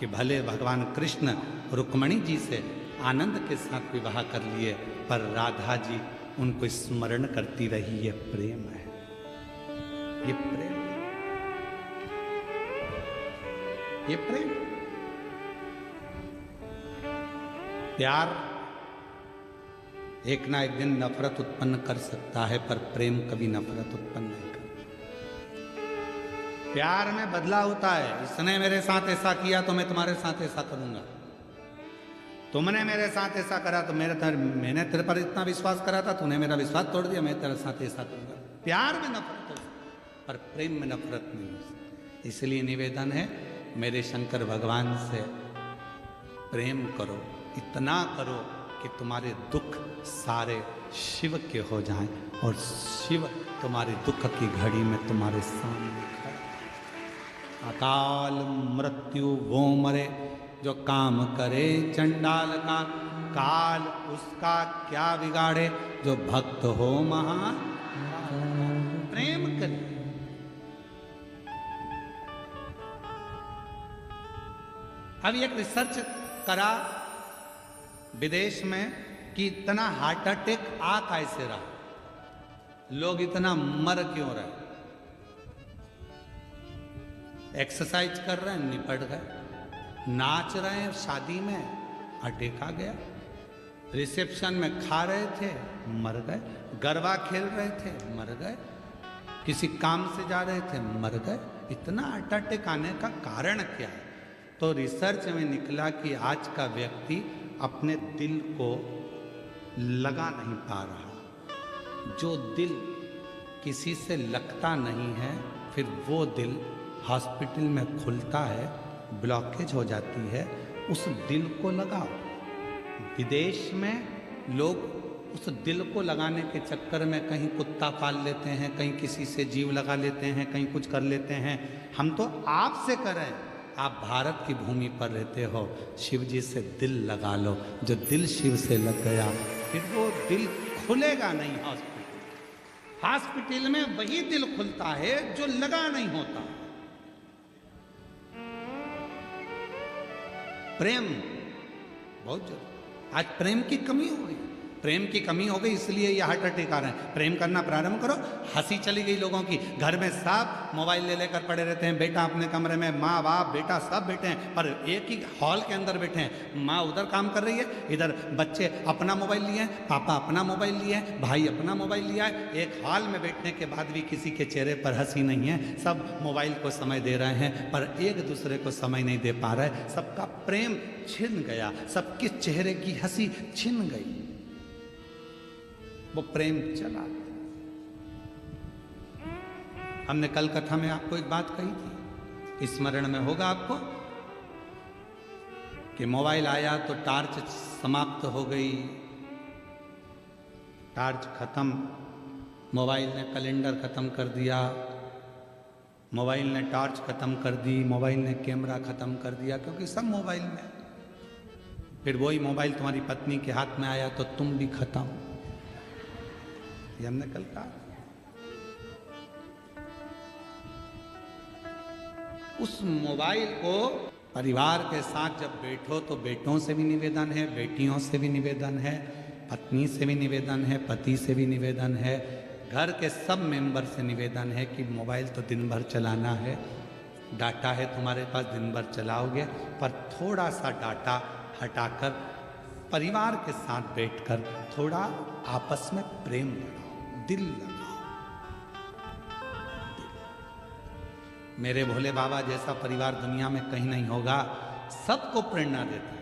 कि भले भगवान कृष्ण रुक्मणी जी से आनंद के साथ विवाह कर लिए, पर राधा जी उनको स्मरण करती रही। ये प्रेम है, ये प्रेम, ये प्रेम। प्यार एक ना एक दिन नफरत उत्पन्न कर सकता है, पर प्रेम कभी नफरत उत्पन्न नहीं करता। प्यार में बदला होता है। इसने मेरे साथ ऐसा किया तो मैं तुम्हारे साथ ऐसा करूंगा, तुमने मेरे साथ ऐसा करा तो मैंने तेरे पर इतना विश्वास करा था, तूने मेरा विश्वास तोड़ दिया, मैं तेरे साथ ऐसा करूंगा। प्यार में नफरत हो सकती, पर प्रेम में नफरत नहीं हो सकती। इसलिए निवेदन है, मेरे शंकर भगवान से प्रेम करो, इतना करो कि तुम्हारे दुख सारे शिव के हो जाएं और शिव तुम्हारे दुख की घड़ी में तुम्हारे सामने खड़ा। अकाल मृत्यु वो मरे जो काम करे चंडाल का, काल उसका क्या बिगाड़े जो भक्त हो महान। प्रेम करे। अब एक रिसर्च करा विदेश में कि इतना हार्ट अटैक आ कैसे रहा, लोग इतना मर क्यों रहे। एक्सरसाइज कर रहे हैं, निपट गए। नाच रहे हैं शादी में, अटैक आ गया। रिसेप्शन में खा रहे थे, मर गए। गरबा खेल रहे थे, मर गए। किसी काम से जा रहे थे, मर गए। इतना हार्ट अटैक आने का कारण क्या है? तो रिसर्च में निकला कि आज का व्यक्ति अपने दिल को लगा नहीं पा रहा। जो दिल किसी से लगता नहीं है, फिर वो दिल हॉस्पिटल में खुलता है, ब्लॉकेज हो जाती है। उस दिल को लगाओ। विदेश में लोग उस दिल को लगाने के चक्कर में कहीं कुत्ता पाल लेते हैं, कहीं किसी से जीव लगा लेते हैं, कहीं कुछ कर लेते हैं। हम तो आपसे करें, आप भारत की भूमि पर रहते हो, शिव जी से दिल लगा लो। जो दिल शिव से लग गया, फिर वो दिल खुलेगा नहीं। हॉस्पिटल में वही दिल खुलता है जो लगा नहीं होता। प्रेम बहुत जरूरी। आज प्रेम की कमी हो गई, प्रेम की कमी हो गई, इसलिए ये हार्ट अटैक आ रहे हैं। प्रेम करना प्रारंभ करो। हंसी चली गई लोगों की। घर में सब मोबाइल ले लेकर पड़े रहते हैं। बेटा अपने कमरे में, माँ बाप बेटा सब बैठे हैं, पर एक ही हॉल के अंदर बैठे हैं। माँ उधर काम कर रही है, इधर बच्चे अपना मोबाइल लिए हैं, पापा अपना मोबाइल लिए हैं, भाई अपना मोबाइल लिया है। एक हॉल में बैठने के बाद भी किसी के चेहरे पर हंसी नहीं है। सब मोबाइल को समय दे रहे हैं, पर एक दूसरे को समय नहीं दे पा रहे। सबका प्रेम छिन गया, सबके चेहरे की हंसी छिन गई, वो प्रेम चला। हमने कल कथा में आपको एक बात कही थी, स्मरण में होगा आपको, कि मोबाइल आया तो टार्च समाप्त हो गई, टार्च खत्म। मोबाइल ने कैलेंडर खत्म कर दिया, मोबाइल ने टॉर्च खत्म कर दी, मोबाइल ने कैमरा खत्म कर दिया, क्योंकि सब मोबाइल में। फिर वही मोबाइल तुम्हारी पत्नी के हाथ में आया तो तुम भी खत्म। ये हमने कल कहा। उस मोबाइल को परिवार के साथ जब बैठो तो बेटों से भी निवेदन है, बेटियों से भी निवेदन है, पत्नी से भी निवेदन है, पति से भी निवेदन है, घर के सब मेंबर से निवेदन है कि मोबाइल तो दिन भर चलाना है, डाटा है तुम्हारे पास, दिन भर चलाओगे, पर थोड़ा सा डाटा हटाकर परिवार के साथ बैठकर थोड़ा आपस में प्रेम लगाओ, दिल लगाओ। मेरे भोले बाबा जैसा परिवार दुनिया में कहीं नहीं होगा। सबको प्रेरणा देते हैं।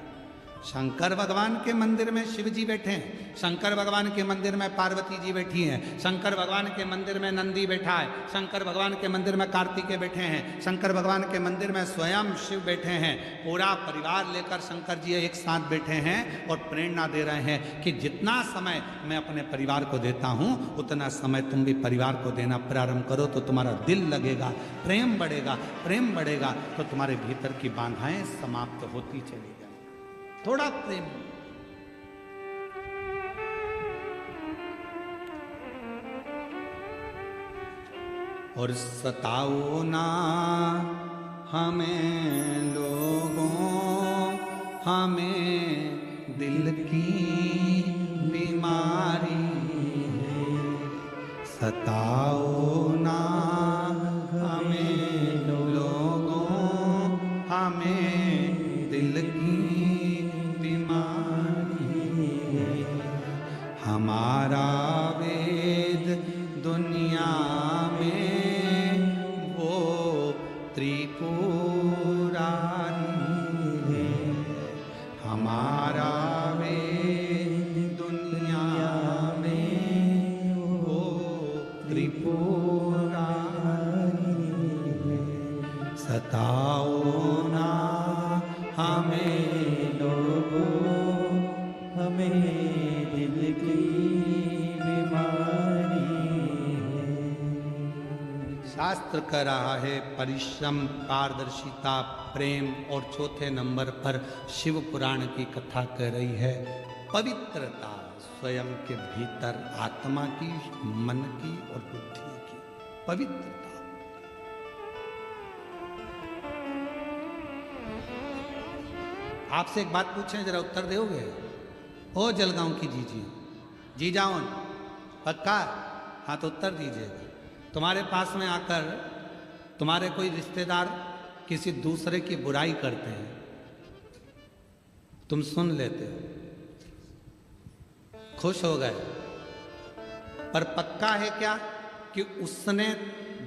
शंकर भगवान के मंदिर में शिव जी बैठे हैं, शंकर भगवान के मंदिर में पार्वती जी बैठी हैं, शंकर भगवान के मंदिर में नंदी बैठा है, शंकर भगवान के मंदिर में कार्तिकेय बैठे हैं, शंकर भगवान के मंदिर में स्वयं शिव बैठे हैं। पूरा परिवार लेकर शंकर जी एक साथ बैठे हैं और प्रेरणा दे रहे हैं कि जितना समय मैं अपने परिवार को देता हूँ, उतना समय तुम भी परिवार को देना प्रारंभ करो, तो तुम्हारा दिल लगेगा, प्रेम बढ़ेगा, प्रेम बढ़ेगा तो तुम्हारे भीतर की बाधाएं समाप्त होती चली जाएंगी। थोड़ा प्रेम। और सताओ ना हमें लोगों, हमें दिल की बीमारी है, सताओ ना हमें लोगों, हमें दिल की बीमारी है। हमारा वेद दुनिया में वो त्रिपुरारी है। हमारा वेद दुनिया में वो त्रिपुरारी है। सताओ ना हमें लोगों, हमें दिल की बीमारी है। शास्त्र कह रहा है परिश्रम, पारदर्शिता, प्रेम, और चौथे नंबर पर शिव पुराण की कथा कह रही है पवित्रता, स्वयं के भीतर आत्मा की, मन की और बुद्धि की पवित्रता। आपसे एक बात पूछें, जरा उत्तर दोगे? ओ जलगांव की जी जाओ पक्का? हाँ तो उत्तर दीजिएगा। तुम्हारे पास में आकर तुम्हारे कोई रिश्तेदार किसी दूसरे की बुराई करते हैं, तुम सुन लेते हो, खुश हो गए, पर पक्का है क्या कि उसने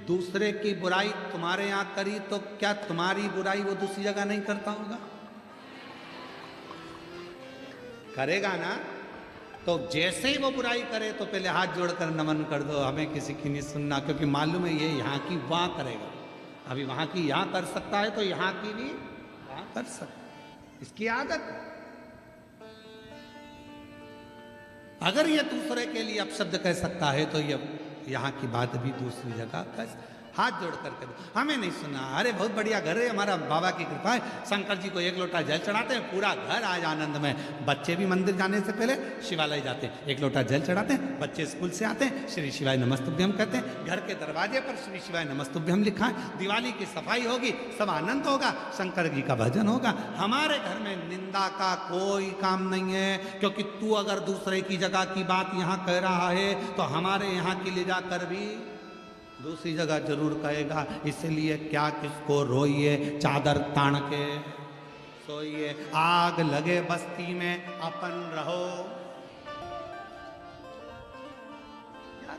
दूसरे की बुराई तुम्हारे यहां करी तो क्या तुम्हारी बुराई वो दूसरी जगह नहीं करता होगा? करेगा ना? तो जैसे ही वो बुराई करे तो पहले हाथ जोड़कर नमन कर दो, हमें किसी की नहीं सुनना, क्योंकि मालूम है ये यहाँ की वहां करेगा। अभी वहां की यहां कर सकता है तो यहाँ की भी वहां कर सकता है, इसकी आदत है। अगर ये दूसरे के लिए अपशब्द कह सकता है तो ये यहाँ की बात भी दूसरी जगह कह। हाथ जोड़ करके हमें नहीं सुना, अरे बहुत बढ़िया घर है, हमारा बाबा की कृपा है, शंकर जी को एक लोटा जल चढ़ाते हैं, पूरा घर आज आनंद में। बच्चे भी मंदिर जाने से पहले शिवालय जाते हैं, एक लोटा जल चढ़ाते हैं, बच्चे स्कूल से आते हैं, श्री शिवाय नमस्तुभ्यम कहते हैं, घर के दरवाजे पर श्री शिवाय नमस्तुभ्यम लिखा है, दिवाली की सफाई होगी, सब आनंद होगा, शंकर जी का भजन होगा। हमारे घर में निंदा का कोई काम नहीं है, क्योंकि तू अगर दूसरे की जगह की बात यहाँ कह रहा है तो हमारे यहाँ की ले जाकर भी दूसरी जगह जरूर कहेगा। इसलिए क्या किसको रोइए, चादर तान के सोइए, आग लगे बस्ती में अपन रहो। क्या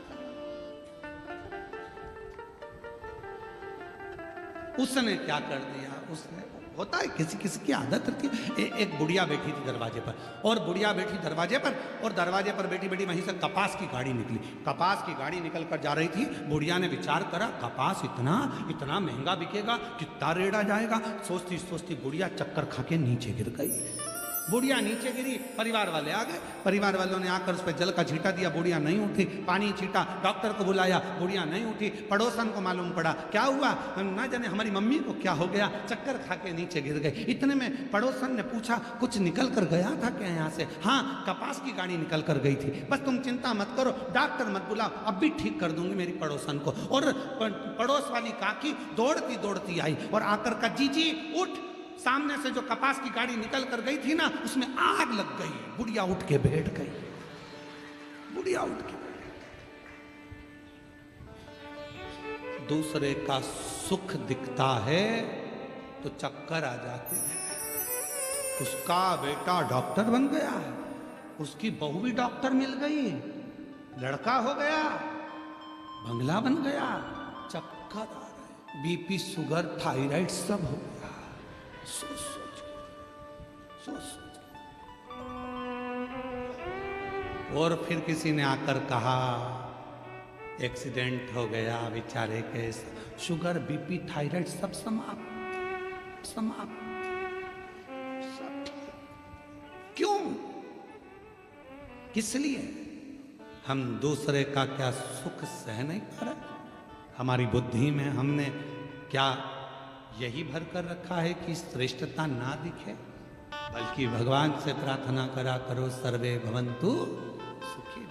उसने क्या कर दिया? उसने होता है, किसी किसी की आदत रहती है। एक बुढ़िया बैठी थी दरवाजे पर, और बुढ़िया बैठी दरवाजे पर, और दरवाजे पर बैठी बैठी वहीं से कपास की गाड़ी निकली। कपास की गाड़ी निकल कर जा रही थी। बुढ़िया ने विचार करा, कपास इतना इतना महंगा बिकेगा, कितना रेड़ा जाएगा। सोचती सोचती बुढ़िया चक्कर खा के नीचे गिर गई। बुढ़िया नीचे गिरी, परिवार वाले आ गए, परिवार वालों ने आकर उस पर जल का छींटा दिया, बुढ़िया नहीं उठी, पानी छींटा, डॉक्टर को बुलाया, बुढ़िया नहीं उठी। पड़ोसन को मालूम पड़ा, क्या हुआ? ना जाने हमारी मम्मी को क्या हो गया, चक्कर खा के नीचे गिर गए। इतने में पड़ोसन ने पूछा, कुछ निकल कर गया था क्या यहाँ से? हाँ, कपास की गाड़ी निकल कर गई थी, बस तुम चिंता मत करो, डॉक्टर मत बुलाओ, अब भी ठीक कर दूंगी मेरी पड़ोसन को। और पड़ोस वाली काकी दौड़ती दौड़ती आई और आकर का, जी उठ, सामने से जो कपास की गाड़ी निकल कर गई थी ना, उसमें आग लग गई। बुढ़िया उठ के बैठ गई, बुढ़िया उठ के बैठ गई। दूसरे का सुख दिखता है तो चक्कर आ जाते हैं। उसका बेटा डॉक्टर बन गया, उसकी बहू भी डॉक्टर मिल गई, लड़का हो गया, बंगला बन गया, चक्कर आ रहे, बीपी, शुगर, थायराइड सब हो गया। सोच सोच। और फिर किसी ने आकर कहा, एक्सीडेंट हो गया बेचारे के, शुगर, बीपी, थायराइड सब समाप्त सब। क्यों? किस लिए? हम दूसरे का क्या सुख सह नहीं पा रहे? हमारी बुद्धि में हमने क्या यही भर कर रखा है कि श्रेष्ठता ना दिखे? बल्कि भगवान से प्रार्थना करा करो, सर्वे भवन्तु सुखी,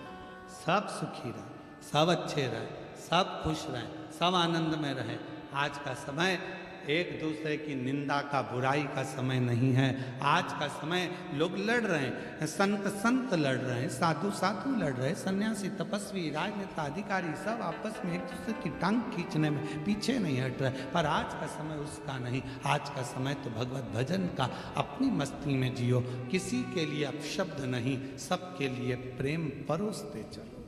सब सुखी रहे, सब अच्छे रहे, सब खुश रहे, सब आनंद में रहे। आज का समय एक दूसरे की निंदा का, बुराई का समय नहीं है। आज का समय लोग लड़ रहे हैं, संत संत लड़ रहे हैं, साधु साधु लड़ रहे हैं, सन्यासी तपस्वी राजनेता अधिकारी सब आपस में एक दूसरे की टांग खींचने में पीछे नहीं हट रहे। पर आज का समय उसका नहीं। आज का समय तो भगवत भजन का। अपनी मस्ती में जियो, किसी के लिए अपशब्द नहीं, सबके लिए प्रेम परोसते चलो।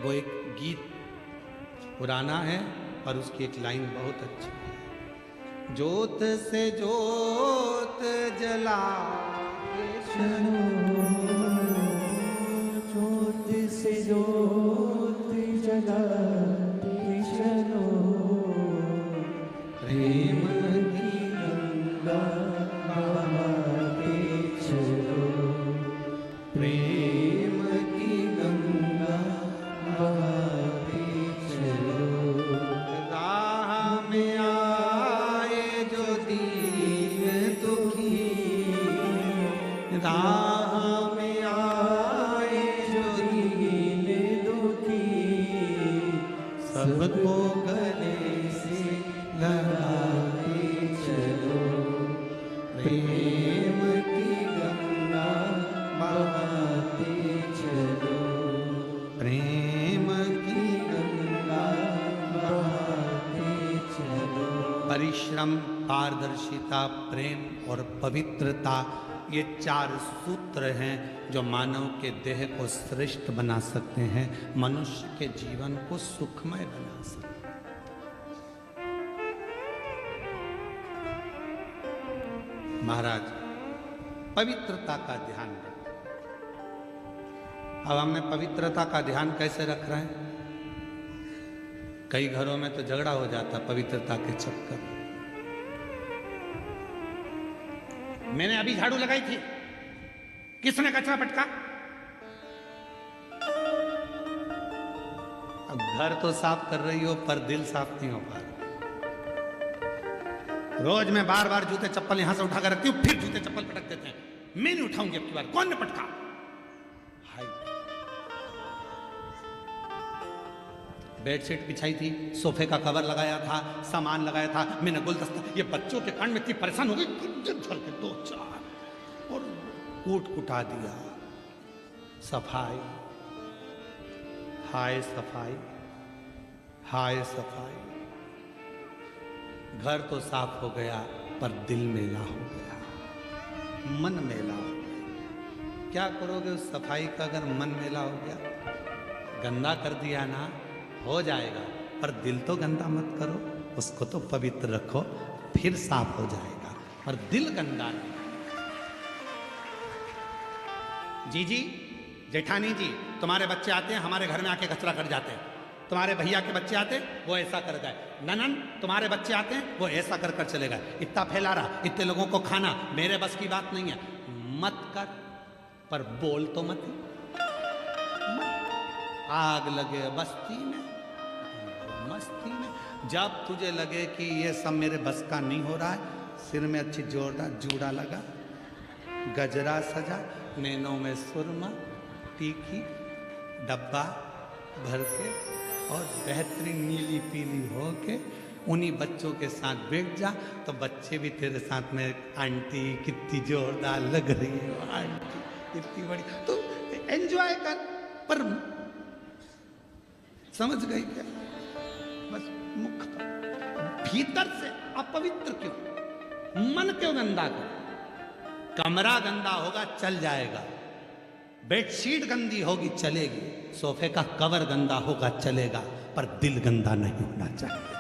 वो एक गीत पुराना है पर उसकी एक लाइन बहुत अच्छी है। ज्योत से ज्योत जला चलो, ज्योत से ज्योत जलाते चलो, प्रेम की गंगा बहाते चलो, प्रेम की गंगा बहाते चलो। राह में आए जो दीन दुखी, राह में आए जो दीन दुखी, सबको गले से लगाते चलो, प्रेम की गंगा बहाते चलो, प्रेम की गंगा बहाते चलो। परिश्रम, पारदर्शिता, प्रेम और पवित्रता, ये 4 सूत्र हैं जो मानव के देह को श्रेष्ठ बना सकते हैं, मनुष्य के जीवन को सुखमय बना सकते हैं। महाराज पवित्रता का ध्यान रखें। अब हमने पवित्रता का ध्यान कैसे रख रहे हैं? कई घरों में तो झगड़ा हो जाता पवित्रता के चक्कर। मैंने अभी झाड़ू लगाई थी, किसने कचरा पटका? अब घर तो साफ कर रही हो पर दिल साफ नहीं हो पा रहा। रोज मैं बार बार जूते चप्पल यहां से उठा कर रखती हूं, फिर जूते चप्पल पटक देते हैं। मैं नहीं उठाऊंगी अब की बार। कौन ने पटका? हाय, बेडशीट बिछाई थी, सोफे का कवर लगाया था, सामान लगाया था, मैंने गुलदस्ता, ये बच्चों के कान में इतनी परेशान हो गई, झल के 2-4 और कूट कुटा दिया। सफाई, हाय सफाई, हाय सफाई। घर तो साफ हो गया पर दिल मेला हो गया, मन मेला हो गया। क्या करोगे उस सफाई का अगर मन मेला हो गया? गंदा कर दिया ना, हो जाएगा, पर दिल तो गंदा मत करो, उसको तो पवित्र रखो, फिर साफ हो जाएगा। पर दिल गंदा नहीं। जी जेठानी जी, तुम्हारे बच्चे आते हैं हमारे घर में आके कचरा कर जाते हैं। तुम्हारे भैया के बच्चे आते वो ऐसा कर गए। ननन, तुम्हारे बच्चे आते हैं वो ऐसा कर कर चले गए। इतना फैला रहा, इतने लोगों को खाना, मेरे बस की बात नहीं है। मत कर, पर बोल तो मत। आग लगे बस्ती में, मस्ती में, जब तुझे लगे कि ये सब मेरे बस का नहीं हो रहा है, सिर में अच्छी जोरदार जूड़ा लगा, गजरा सजा, नैनों में सुरमा, टीकी, डब्बा भर के और बेहतरीन नीली पीली हो के उन्हीं बच्चों के साथ बैठ जा, तो बच्चे भी तेरे साथ में, आंटी कितनी जोरदार लग रही है, आंटी कितनी बड़ी, तो एंजॉय कर। पर समझ गई क्या? बस मुख पर, भीतर से अपवित्र क्यों? मन क्यों गंदा कर? कमरा गंदा होगा चल जाएगा, बेडशीट गंदी होगी चलेगी, सोफे का कवर गंदा होगा चलेगा, पर दिल गंदा नहीं होना चाहिए।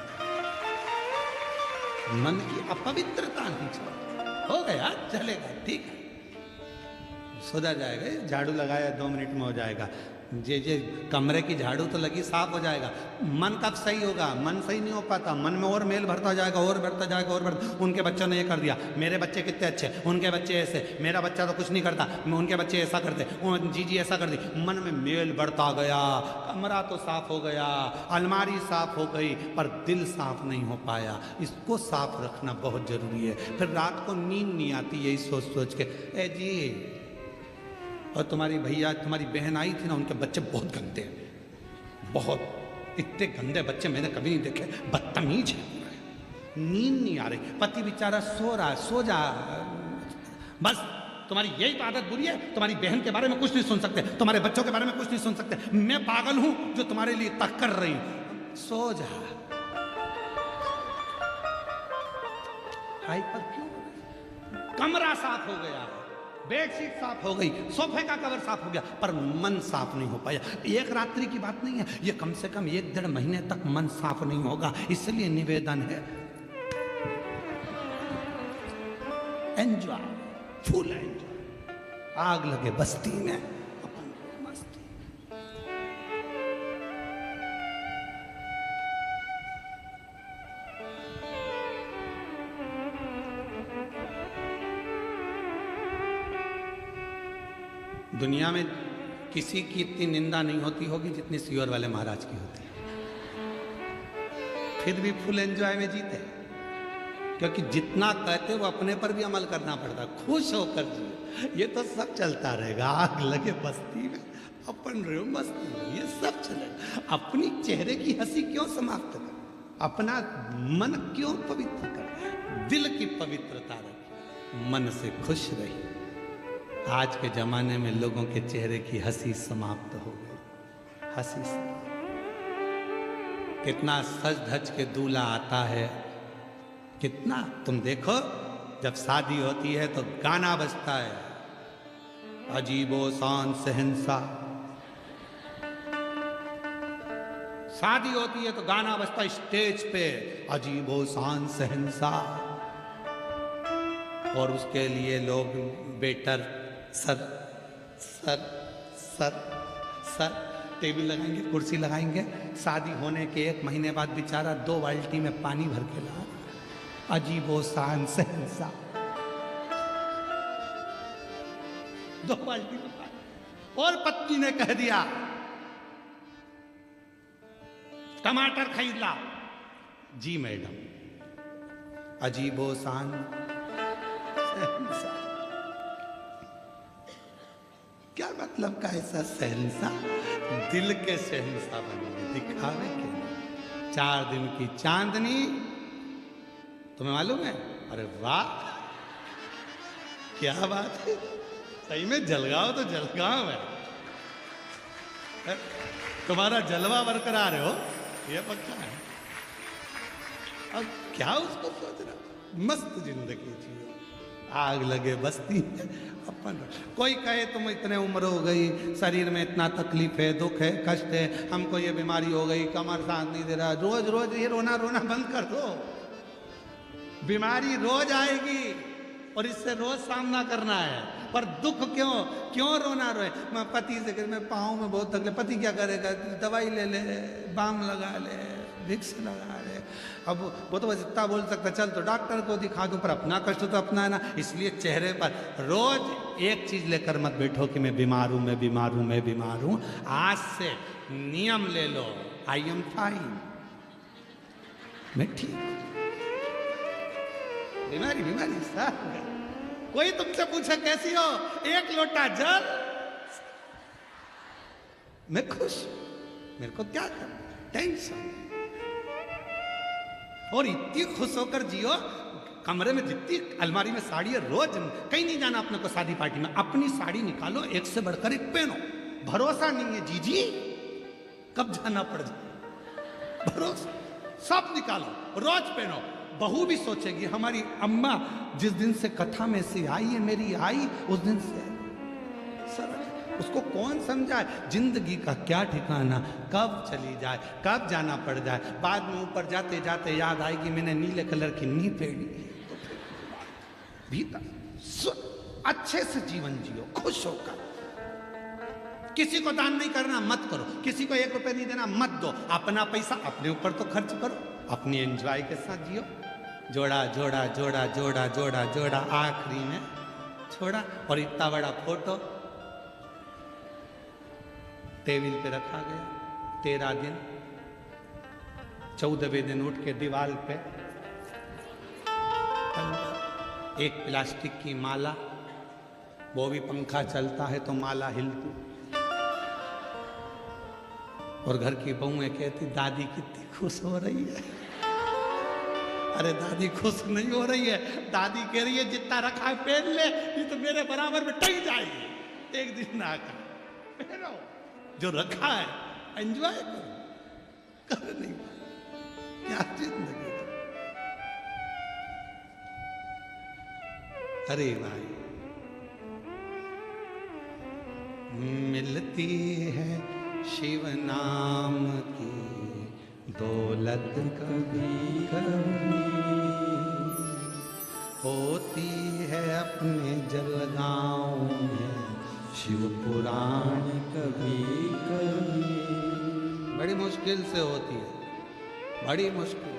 मन की अपवित्रता नहीं चाहिए। हो गया चलेगा, ठीक है, सुधर जाएगा। झाड़ू लगाया 2 मिनट में हो जाएगा। जे कमरे की झाड़ू तो लगी, साफ हो जाएगा। मन कब सही होगा? मन सही नहीं हो पाता, मन में और मेल भरता जाएगा, और बढ़ता जाएगा, और बढ़ता। उनके बच्चों ने ये कर दिया, मेरे बच्चे कितने अच्छे, उनके बच्चे ऐसे, मेरा बच्चा तो कुछ नहीं करता, उनके बच्चे ऐसा करते, जी ऐसा कर दी। मन में मेल बढ़ता गया, कमरा तो साफ हो गया, अलमारी साफ हो गई, पर दिल साफ नहीं हो पाया। इसको साफ रखना बहुत जरूरी है। फिर रात को नींद नहीं आती यही सोच सोच के, ए जी, और तुम्हारी भैया तुम्हारी बहन आई थी ना, उनके बच्चे बहुत गंदे हैं, बहुत इतने गंदे बच्चे मैंने कभी नहीं देखे, बदतमीज है। नींद नहीं आ रही, पति बेचारा सो रहा है, सो जा। बस तुम्हारी यही आदत बुरी है, तुम्हारी बहन के बारे में कुछ नहीं सुन सकते, तुम्हारे बच्चों के बारे में कुछ नहीं सुन सकते। मैं पागल हूं जो तुम्हारे लिए तक कर रही हूं। सो जा। हाइपर क्यों? कमरा साफ हो गया, बेडशीट साफ हो गई, सोफे का कवर साफ हो गया, पर मन साफ नहीं हो पाया। एक रात्रि की बात नहीं है, ये कम से कम 1-1.5 महीने तक मन साफ नहीं होगा। इसलिए निवेदन है, एंजॉय, फुल एंजॉय। आग लगे बस्ती में, अपन मस्ती। दुनिया में किसी की इतनी निंदा नहीं होती होगी जितनी सीहोर वाले महाराज की होती है। फिर भी फुल एंजॉय में जीते, क्योंकि जितना कहते वो अपने पर भी अमल करना पड़ता। खुश होकर जिए, ये तो सब चलता रहेगा। आग लगे बस्ती में, अपन रहो मस्ती में, ये सब चलेगा। अपनी चेहरे की हंसी क्यों समाप्त कर, अपना मन क्यों पवित्र कर, दिल की पवित्रता रखी, मन से खुश रही। आज के जमाने में लोगों के चेहरे की हंसी समाप्त हो गई, हंसी समाप्त। कितना सज धज के दूल्हा आता है, कितना तुम देखो, जब शादी होती है तो गाना बजता है, अजीबो शान सहनसा। शादी होती है तो गाना बजता है स्टेज पे, अजीबो शान सहनसा। और उसके लिए लोग waiter sir sir sir sir table लगाएंगे, कुर्सी लगाएंगे। शादी होने के 1 महीने बाद बेचारा 2 बाल्टी में पानी भर के ला, अजीबो शान सहनसा, 2 बाल्टी में पानी। और पत्नी ने कह दिया टमाटर खरीद ला, जी मैडम, अजीबो शान सहनसा। क्या मतलब का ऐसा सहनसा? दिल के सहनसा बनेंगे, दिखावे के नहीं। 4 दिन की चांदनी, तुम्हें मालूम है? अरे वाह, क्या बात है, सही में जलगांव तो जलगांव है। तुम्हारा जलवा बरकरार है हो, ये पक्का है। अब क्या उसको सोच रहा, मस्त जिंदगी जियो, आग लगे बस्ती अपन। कोई कहे तुम इतने उम्र हो गई, शरीर में इतना तकलीफ है, दुख है, कष्ट है, हमको ये बीमारी हो गई, कमर साथ नहीं दे रहा, रोज रोज ये रोना रोना बंद कर दो। बीमारी रोज आएगी और इससे रोज सामना करना है। पर दुख क्यों क्यों रोना रोए? मैं पति से मैं पाँव में बहुत तकलीफ, पति क्या करेगा? दवाई ले ले, बाम लगा ले, विक्स लगा ले। अब वो तो बस इतना बोल सकता, चल तो डॉक्टर को दिखा दो, पर अपना कष्ट तो अपना है ना। इसलिए चेहरे पर रोज एक चीज लेकर मत बैठो कि मैं बीमार हूं, मैं बीमार हूं, मैं बीमार हूं। आज से नियम ले लो, आई एम फाइन, मैं ठीक हूं। बीमारी बीमारी साफ। कोई तुमसे पूछे कैसी हो, 1 लोटा जल, मैं खुश, मेरे को क्या करना, टेंशन। और इतनी खुश होकर जियो, कमरे में जितनी अलमारी में साड़ी है, रोज कहीं नहीं जाना अपने को शादी पार्टी में, अपनी साड़ी निकालो, एक से बढ़कर एक पहनो। भरोसा नहीं है जीजी, कब जाना पड़ जाए, भरोसा सब निकालो, रोज पहनो। बहू भी सोचेगी, हमारी अम्मा जिस दिन से कथा में से आई है, मेरी आई उस दिन से सरल। उसको कौन समझाए, जिंदगी का क्या ठिकाना, कब चली जाए, कब जाना पड़ जाए। बाद में ऊपर जाते जाते याद आएगी मैंने नीले कलर की नी पहनी। भीतर अच्छे से जीवन जियो, खुश होकर। किसी को दान नहीं करना, मत करो। किसी को 1 रुपए नहीं देना, मत दो। अपना पैसा अपने ऊपर तो खर्च करो, अपनी एंजॉय के साथ जियो। जोड़ा जोड़ा जोड़ा जोड़ा जोड़ा जोड़ा, आखिरी में छोड़ा। और इतना बड़ा फोटो टेबल पे रखा गया। 13 दिन, 14वें दिन उठ के दीवार पे एक प्लास्टिक की माला, वो भी पंखा चलता है तो माला हिलती। और घर की बहुएं कहती दादी कितनी खुश हो रही है। अरे दादी खुश नहीं हो रही है, दादी कह रही है जितना रखा है पहन ले, ये तो मेरे बराबर में टंग जाएगी। एक दिन ना कर पहनो, जो रखा है एंजॉय करो, कर नहीं क्या जिंदगी। अरे भाई मिलती है शिव नाम की दौलत कभी कभी होती है अपने जलगांव में शिव पुराण। कभी कभी बड़ी मुश्किल से होती है, बड़ी मुश्किल।